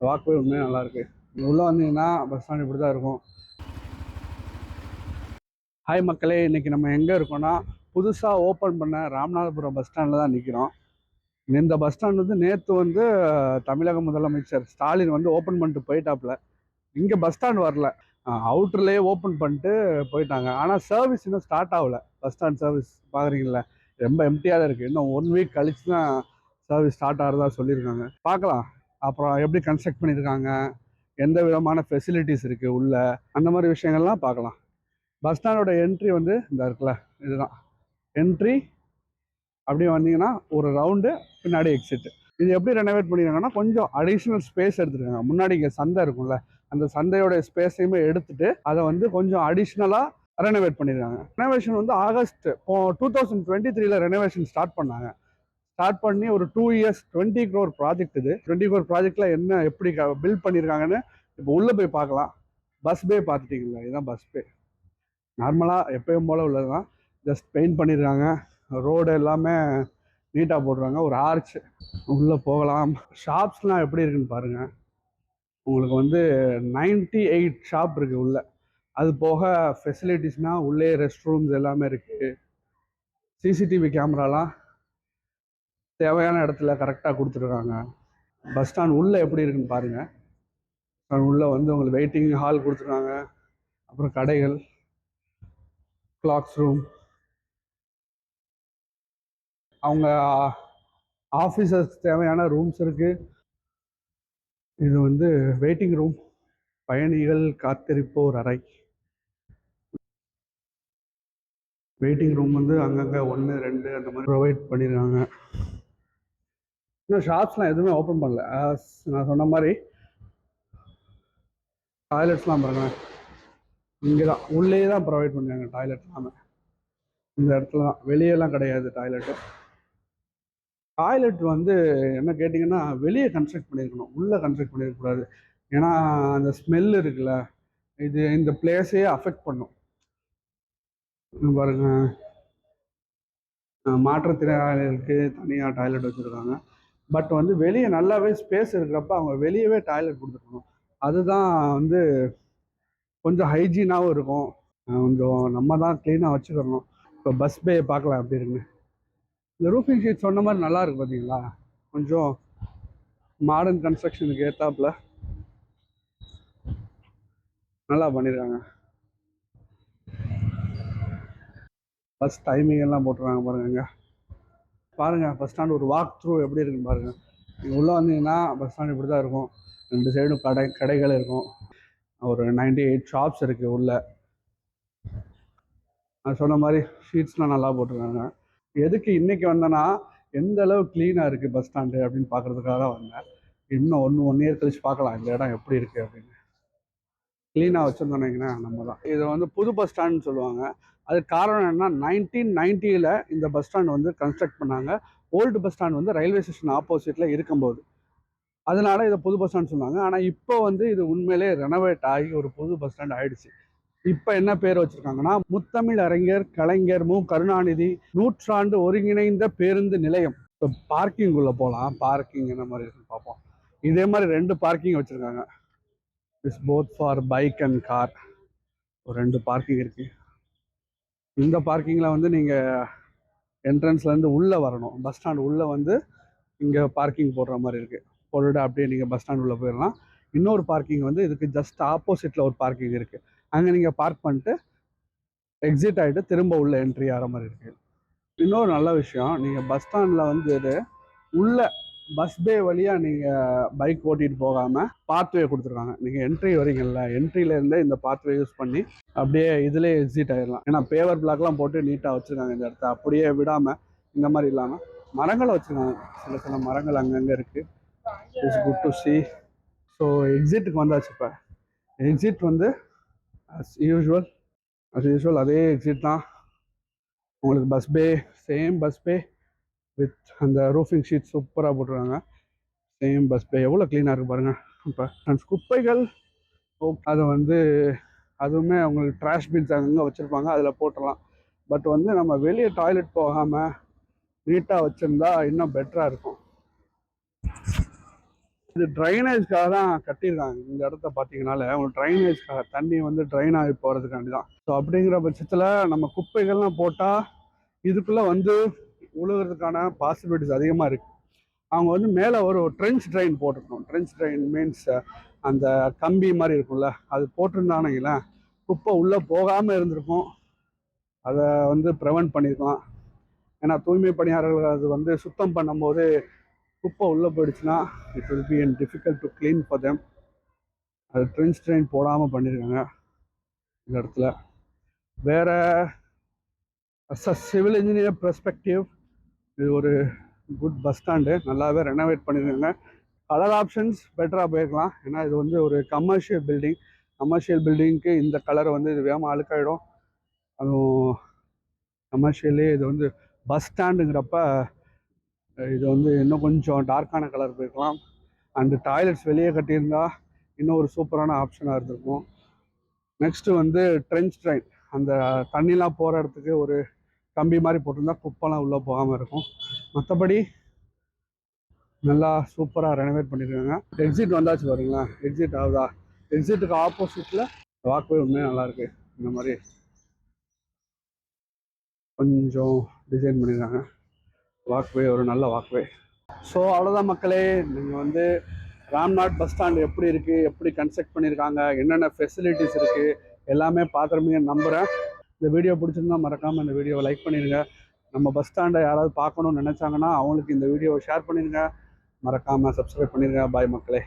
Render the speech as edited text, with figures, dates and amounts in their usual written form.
Walkway உண்மையாக நல்லாயிருக்கு. உள்ளே வந்தீங்கன்னா பஸ் ஸ்டாண்ட் இப்படி தான் இருக்கும். ஹாய் மக்களே, இன்றைக்கி நம்ம எங்கே இருக்கோன்னா புதுசாக ஓப்பன் பண்ண ராமநாதபுரம் பஸ் ஸ்டாண்டில் தான் நிற்கிறோம். இந்த பஸ் ஸ்டாண்ட் வந்து நேற்று வந்து தமிழக முதலமைச்சர் ஸ்டாலின் வந்து ஓப்பன் பண்ணிட்டு போயிட்டாப்புல. இங்கே பஸ் ஸ்டாண்ட் வரல, அவுட்டர்லேயே ஓப்பன் பண்ணிட்டு போயிட்டாங்க. ஆனால் சர்வீஸ் இன்னும் ஸ்டார்ட் ஆகலை. பஸ் ஸ்டாண்ட் சர்வீஸ் பார்க்குறீங்களா, ரொம்ப எம்டியாக தான் இருக்குது. இன்னும் 1 வீக் கழிச்சு தான் சர்வீஸ் ஸ்டார்ட் ஆகிறதா சொல்லியிருக்காங்க. பார்க்கலாம் அப்புறம் எப்படி கன்ஸ்ட்ரக்ட் பண்ணியிருக்காங்க, எந்த விதமான ஃபெசிலிட்டிஸ் இருக்குது உள்ள, அந்த மாதிரி விஷயங்கள்லாம் பார்க்கலாம். பஸ் ஸ்டாண்டோட என்ட்ரி வந்து இந்த இருக்குல்ல, இதுதான் என்ட்ரி. அப்படியே வந்தீங்கன்னா ஒரு ரவுண்டு, பின்னாடி எக்ஸிட். இது எப்படி ரெனோவேட் பண்ணியிருக்காங்கன்னா, கொஞ்சம் அடிஷ்னல் ஸ்பேஸ் எடுத்துருக்காங்க. முன்னாடி இங்கே சந்தை இருக்கும்ல, அந்த சந்தையோட ஸ்பேஸையுமே எடுத்துட்டு அதை வந்து கொஞ்சம் அடிஷ்னலாக ரெனோவேட் பண்ணியிருக்காங்க. ரெனோவேஷன் வந்து ஆகஸ்ட் 2023 ரெனோவேஷன் ஸ்டார்ட் பண்ணாங்க. ஸ்டார்ட் பண்ணி ஒரு 2 இயர்ஸ் 20 crore ப்ராஜெக்ட். இது 20 crore ப்ராஜெக்ட்ல என்ன எப்படி பில்ட் பண்ணியிருக்காங்கன்னு இப்போ உள்ளே போய் பார்க்கலாம். பஸ் பே பார்த்துட்டிங்களா, இதுதான் பஸ் பே. நார்மலாக எப்பயும் போல் உள்ளது தான், ஜஸ்ட் பெயிண்ட் பண்ணியிருக்காங்க. ரோடு எல்லாமே நீட்டாக போடுறாங்க. ஒரு ஆர்ச், உள்ளே போகலாம். ஷாப்ஸ்லாம் எப்படி இருக்குன்னு பாருங்கள். உங்களுக்கு வந்து 98 ஷாப் இருக்குது உள்ளே. அது போக ஃபெசிலிட்டிஸ்னால் உள்ளே ரெஸ்ட் ரூம்ஸ் எல்லாமே இருக்குது. சிசிடிவி கேமராலாம் தேவையான இடத்துல கரெக்டாக கொடுத்துருக்காங்க. பஸ் ஸ்டாண்ட் உள்ளே எப்படி இருக்குன்னு பாருங்கள். உள்ளே வந்து உங்களுக்கு வெயிட்டிங் ஹால் கொடுத்துருக்காங்க. அப்புறம் கடைகள், கிளாக்ஸ் ரூம், அவங்க ஆஃபீஸர்ஸ் தேவையான ரூம்ஸ் இருக்குது. இது வந்து வெயிட்டிங் ரூம், பயணிகள் காத்திருப்போர் அறை. வெயிட்டிங் ரூம் வந்து அங்கங்கே 1, 2 அந்த மாதிரி ப்ரொவைட் பண்ணியிருக்காங்க. இன்னும் ஷாப்ஸ்லாம் எதுவுமே ஓப்பன் பண்ணல. நான் சொன்ன மாதிரி டாய்லெட்ஸ்லாம் பாருங்களேன், இங்கே தான் உள்ளே தான் ப்ரொவைட் பண்ணுறாங்க. டாய்லெட் எல்லாமே இந்த இடத்துல தான், வெளியெல்லாம் கிடையாது டாய்லெட்டு. டாய்லெட் வந்து என்ன கேட்டிங்கன்னா, வெளியே கன்ஸ்ட்ரக்ட் பண்ணியிருக்கணும், உள்ளே கன்ஸ்ட்ரக்ட் பண்ணியிருக்கக்கூடாது. ஏன்னா அந்த ஸ்மெல் இருக்குல்ல, இது இந்த பிளேஸையே அஃபெக்ட் பண்ணும். பாருங்க, மாற்றுத்திறனாளிகளுக்கு தனியாக டாய்லெட் வச்சுருக்காங்க. பட் வந்து வெளியே நல்லாவே ஸ்பேஸ் இருக்கிறப்ப அவங்க வெளியவே டாய்லெட் கொடுத்துருக்கணும். அதுதான் வந்து கொஞ்சம் ஹைஜீனாகவும் இருக்கும். கொஞ்சம் நம்ம தான் க்ளீனாக வச்சுக்கிறணும். இப்போ பஸ் பே பார்க்கலாம் எப்படி இருக்குன்னு. இந்த ரூஃபிங் ஷீட் சொன்ன மாதிரி நல்லா இருக்குது பார்த்தீங்களா, கொஞ்சம் மாடர்ன் கன்ஸ்ட்ரக்ஷனுக்கு ஏற்றாப்புல நல்லா பண்ணியிருக்காங்க. பஸ் டைமிங் எல்லாம் போட்டுருக்காங்க பாருங்க. பாருங்கள் பஸ் ஸ்டாண்ட் ஒரு வாக் த்ரூ எப்படி இருக்குன்னு பாருங்கள். நீங்கள் உள்ளே வந்தீங்கன்னா பஸ் ஸ்டாண்ட் இப்படி தான் இருக்கும். 2 சைடும் கடைகள் இருக்கும். ஒரு 98 ஷாப்ஸ் இருக்குது உள்ளே. நான் சொன்ன மாதிரி ஷீட்ஸ்லாம் நல்லா போட்டிருக்காங்க. எதுக்கு இன்றைக்கி வந்தேன்னா, எந்த அளவு க்ளீனாக இருக்குது பஸ் ஸ்டாண்டு அப்படின்னு பார்க்குறதுக்காக தான் வந்தேன். இன்னும் 1 இயர் கழிச்சு பார்க்கலாம் இந்த இடம் எப்படி இருக்குது அப்படின்னு. க்ளீனாக வச்சுருந்தோன்னீங்கன்னா நம்ம தான். இதை வந்து புது பஸ் ஸ்டாண்டுன்னு சொல்லுவாங்க. அதுக்கு காரணம் என்னன்னா, 1990 இந்த பஸ் ஸ்டாண்ட் வந்து கன்ஸ்ட்ரக்ட் பண்ணாங்க. ஓல்டு பஸ் ஸ்டாண்ட் வந்து ரயில்வே ஸ்டேஷன் ஆப்போசிட்டில் இருக்கும்போது, அதனால இதை புது பஸ் ஸ்டாண்ட் சொன்னாங்க. ஆனால் இப்போ வந்து இது உண்மையிலே ரெனோவேட் ஆகி ஒரு புது பஸ் ஸ்டாண்ட் ஆயிடுச்சு. இப்போ என்ன பேர் வச்சுருக்காங்கன்னா, முத்தமிழ் அறிஞர் கலைஞர் மு கருணாநிதி 100 ஒருங்கிணைந்த பேருந்து நிலையம். இப்போ பார்க்கிங் உள்ள போகலாம். பார்க்கிங் என்ன மாதிரி இருக்குன்னு பார்ப்போம். இதே மாதிரி 2 பார்க்கிங் வச்சுருக்காங்க. It's both for bike and car. ஒரு 2 பார்க்கிங் இருக்குது. இந்த பார்க்கிங்கில் வந்து நீங்கள் என்ட்ரன்ஸ்லேருந்து உள்ளே வரணும். பஸ் ஸ்டாண்ட் உள்ளே வந்து இங்கே பார்க்கிங் போடுற மாதிரி இருக்குது. போட்டுட்டு அப்படியே நீங்கள் பஸ் ஸ்டாண்ட் உள்ளே போயிடலாம். இன்னொரு பார்க்கிங் வந்து இதுக்கு ஜஸ்ட் ஆப்போசிட்டில் ஒரு பார்க்கிங் இருக்குது. அங்கே நீங்கள் பார்க் பண்ணிட்டு எக்ஸிட் ஆகிட்டு திரும்ப உள்ள என்ட்ரி ஆகிற மாதிரி இருக்குது. இன்னொரு நல்ல விஷயம், நீங்கள் பஸ் ஸ்டாண்டில் வந்து உள்ள பஸ் பே வழியாக நீங்கள் பைக் ஓட்டிகிட்டு போகாமல் பாத்வே கொடுத்துருக்காங்க. நீங்கள் என்ட்ரி வரீங்கள்ல, என்ட்ரியிலேருந்தே இந்த பாத்வே யூஸ் பண்ணி அப்படியே இதிலே எக்ஸிட் ஆகிடலாம். ஏன்னா பேவர் பிளாக்லாம் போட்டு நீட்டாக வச்சுருக்காங்க இந்த இடத்த. அப்படியே விடாமல் இந்த மாதிரி இல்லாமல் மரங்களை வச்சுருக்காங்க. சில மரங்கள் அங்கங்கே இருக்குது. It's good to see. So எக்ஸிட்டுக்கு வந்தாச்சு. இப்போ எக்ஸிட் வந்து அஸ் யூஸ்வல் அதே எக்ஸிட் தான். உங்களுக்கு bus pay, same bus pay with அந்த ரூஃபிங் ஷீட் சூப்பராக போட்டுருக்காங்க. சேம் பஸ் பே எவ்வளோ க்ளீனாக இருக்குது பாருங்கள். இப்போ குப்பைகள் அதை வந்து அதுவுமே அவங்களுக்கு ட்ராஷ் பின்ஸ் அங்கங்கே வச்சுருப்பாங்க, அதில் போட்டுடலாம். பட் வந்து நம்ம வெளியே டாய்லெட் போகாமல் நீட்டாக வச்சுருந்தா இன்னும் பெட்டராக இருக்கும். இது ட்ரைனேஜ்க்காக தான் கட்டியிருக்காங்க. இந்த இடத்த பார்த்தீங்கனாலே உங்களுக்கு ட்ரைனேஜ்க்காக தண்ணி வந்து ட்ரைன் ஆகி போகிறதுக்காண்டி தான். ஸோ அப்படிங்கிற பட்சத்தில் நம்ம குப்பைகள்லாம் போட்டால் இதுக்குள்ளே வந்து உழுகிறதுக்கான பாசிபிலிட்டிஸ் அதிகமாக இருக்குது. அவங்க வந்து மேலே ஒரு ட்ரென்ச் ட்ரைன் போட்டிருக்கணும். ட்ரென்ச் ட்ரைன் மீன்ஸ் அந்த கம்பி மாதிரி இருக்கும்ல, அது போட்டிருந்தானுங்களேன் குப்பை உள்ளே போகாமல் இருந்திருக்கும். அதை வந்து ப்ரிவென்ட் பண்ணியிருக்கலாம். ஏன்னா தூய்மை பணியாளர்கள் அது வந்து சுத்தம் பண்ணும்போது குப்பை உள்ளே போயிடுச்சுன்னா it will be and difficult to clean for them. அது ட்ரென்ச் ட்ரெயின் போடாமல் பண்ணியிருக்காங்க இந்த இடத்துல. வேறு as a civil engineer perspective இது ஒரு குட் பஸ் ஸ்டாண்டு. நல்லாவே ரெனோவேட் பண்ணியிருக்காங்க. கலர் ஆப்ஷன்ஸ் பெட்டராக போயிருக்கலாம். ஏன்னா இது வந்து ஒரு கமர்ஷியல் பில்டிங். கமர்ஷியல் பில்டிங்க்கு இந்த கலரை வந்து இது வேகமாக அழுக்காயிடும். அதுவும் கமர்ஷியலே இது வந்து பஸ் ஸ்டாண்டுங்கிறப்ப இது வந்து இன்னும் கொஞ்சம் டார்க்கான கலர் போயிருக்கலாம். அண்டு டாய்லெட்ஸ் வெளியே கட்டியிருந்தா இன்னும் ஒரு சூப்பரான ஆப்ஷனாக இருந்திருக்கும். நெக்ஸ்ட்டு வந்து ட்ரென்ச் ட்ரைன், அந்த தண்ணிலாம் போகிற இடத்துக்கு ஒரு கம்பி மாதிரி போட்டிருந்தா குப்பெல்லாம் உள்ளே போகாமல் இருக்கும். மற்றபடி நல்லா சூப்பராக ரெனோவேட் பண்ணியிருக்காங்க. எக்ஸிட் வந்தாச்சு பாருங்களேன், எக்ஸிட் ஆகுதா? எக்ஸிட்டுக்கு ஆப்போசிட்டில் வாக்வே உண்மையாக நல்லாயிருக்கு. இந்த மாதிரி கொஞ்சம் டிசைன் பண்ணியிருக்காங்க. வாக்வே ஒரு நல்ல வாக்வே. ஸோ அவ்வளோதான் மக்களே. நீங்கள் வந்து ராம்நாத் பஸ் ஸ்டாண்டு எப்படி இருக்குது, எப்படி கன்ஸ்ட்ரக்ட் பண்ணியிருக்காங்க, என்னென்ன ஃபெசிலிட்டிஸ் இருக்குது எல்லாமே பார்த்துருப்பீங்கன்னு நம்புகிறேன். இந்த வீடியோ பிடிச்சிருந்தா மறக்காமல் இந்த வீடியோவை லைக் பண்ணிடுங்க. நம்ம பஸ் ஸ்டாண்டை யாராவது பார்க்கணுன்னு நினச்சாங்கன்னா அவங்களுக்கு இந்த வீடியோவை ஷேர் பண்ணிடுங்க. மறக்காமல் சப்ஸ்கிரைப் பண்ணிடுங்க. பாய் மக்களே.